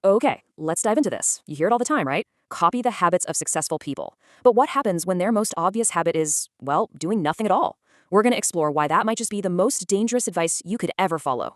Okay, let's dive into this. You hear it all the time, right? Copy the habits of successful people. But what happens when their most obvious habit is, well, doing nothing at all? We're going to explore why that might just be the most dangerous advice you could ever follow.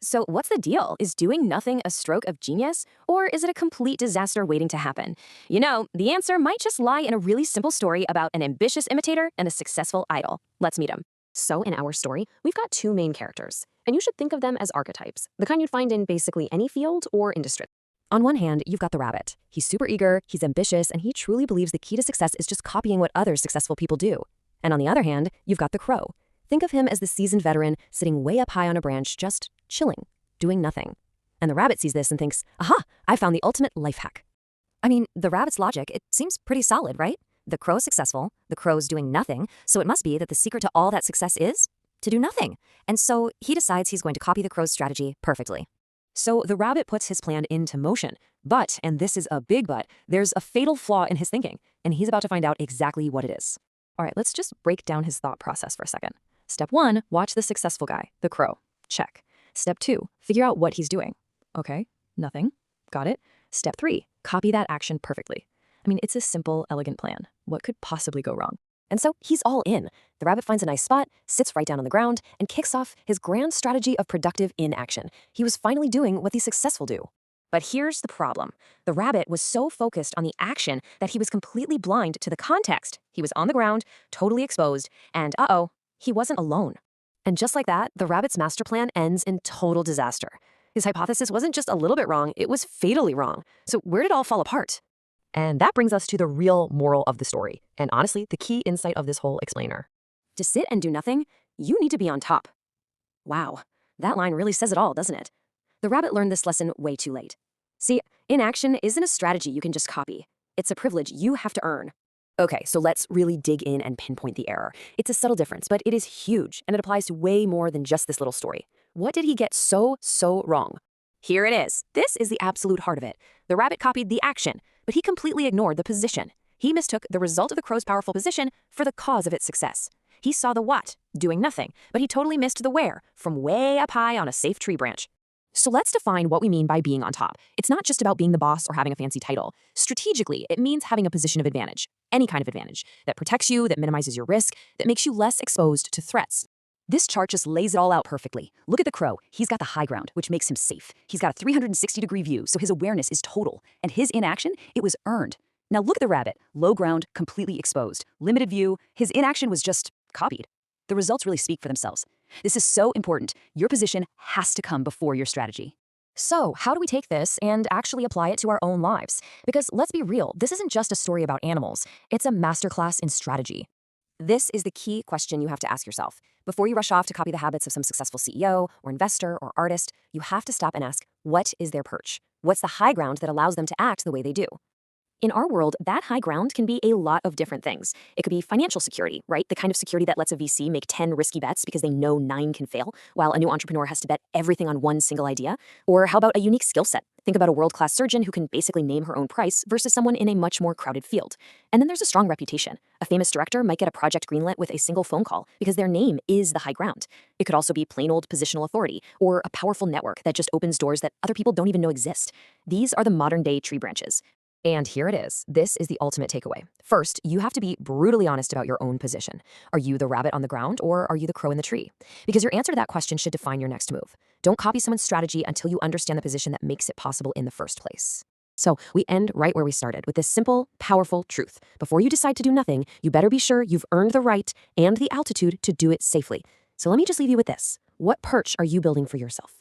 So, what's the deal? Is doing nothing a stroke of genius? Or is it a complete disaster waiting to happen? The answer might just lie in a really simple story about an ambitious imitator and a successful idol. Let's meet them. So, in our story, we've got two main characters, and you should think of them as archetypes, the kind you'd find in basically any field or industry. On one hand, you've got the rabbit. He's super eager, he's ambitious, and he truly believes the key to success is just copying what other successful people do. And on the other hand, you've got the crow. Think of him as the seasoned veteran sitting way up high on a branch, just chilling, doing nothing. And the rabbit sees this and thinks, aha, I found the ultimate life hack. I mean, the rabbit's logic, it seems pretty solid, right? The crow's successful, the crow's doing nothing, so it must be that the secret to all that success is to do nothing. And so he decides he's going to copy the crow's strategy perfectly. So the rabbit puts his plan into motion. But, and this is a big but, there's a fatal flaw in his thinking, and he's about to find out exactly what it is. All right, let's just break down his thought process for a second. Step 1, watch the successful guy, the crow. Check. Step 2, figure out what he's doing. Okay, nothing. Got it. Step 3, copy that action perfectly. I mean, it's a simple, elegant plan. What could possibly go wrong? And so he's all in. The rabbit finds a nice spot, sits right down on the ground, and kicks off his grand strategy of productive inaction. He was finally doing what the successful do. But here's the problem. The rabbit was so focused on the action that he was completely blind to the context. He was on the ground, totally exposed, and he wasn't alone. And just like that, the rabbit's master plan ends in total disaster. His hypothesis wasn't just a little bit wrong, it was fatally wrong. So where did it all fall apart? And that brings us to the real moral of the story, and honestly, the key insight of this whole explainer. To sit and do nothing, you need to be on top. Wow, that line really says it all, doesn't it? The rabbit learned this lesson way too late. See, inaction isn't a strategy you can just copy. It's a privilege you have to earn. Okay, so let's really dig in and pinpoint the error. It's a subtle difference, but it is huge, and it applies to way more than just this little story. What did he get so wrong? Here it is. This is the absolute heart of it. The rabbit copied the action, but he completely ignored the position. He mistook the result of the crow's powerful position for the cause of its success. He saw the what, doing nothing, but he totally missed the where, from way up high on a safe tree branch. So let's define what we mean by being on top. It's not just about being the boss or having a fancy title. Strategically, it means having a position of advantage, any kind of advantage, that protects you, that minimizes your risk, that makes you less exposed to threats. This chart just lays it all out perfectly. Look at the crow. He's got the high ground, which makes him safe. He's got a 360-degree view, so his awareness is total. And his inaction, it was earned. Now look at the rabbit. Low ground, completely exposed. Limited view. His inaction was just copied. The results really speak for themselves. This is so important. Your position has to come before your strategy. So, how do we take this and actually apply it to our own lives? Because let's be real, this isn't just a story about animals. It's a masterclass in strategy. This is the key question you have to ask yourself. Before you rush off to copy the habits of some successful CEO or investor or artist, you have to stop and ask, what is their perch? What's the high ground that allows them to act the way they do? In our world, that high ground can be a lot of different things. It could be financial security, right? The kind of security that lets a VC make 10 risky bets because they know 9 can fail, while a new entrepreneur has to bet everything on one single idea. Or how about a unique skill set? Think about a world-class surgeon who can basically name her own price versus someone in a much more crowded field. And then there's a strong reputation. A famous director might get a project greenlit with a single phone call because their name is the high ground. It could also be plain old positional authority or a powerful network that just opens doors that other people don't even know exist. These are the modern-day tree branches. And here it is. This is the ultimate takeaway. First, you have to be brutally honest about your own position. Are you the rabbit on the ground or are you the crow in the tree? Because your answer to that question should define your next move. Don't copy someone's strategy until you understand the position that makes it possible in the first place. So we end right where we started with this simple, powerful truth. Before you decide to do nothing, you better be sure you've earned the right and the altitude to do it safely. So let me just leave you with this. What perch are you building for yourself?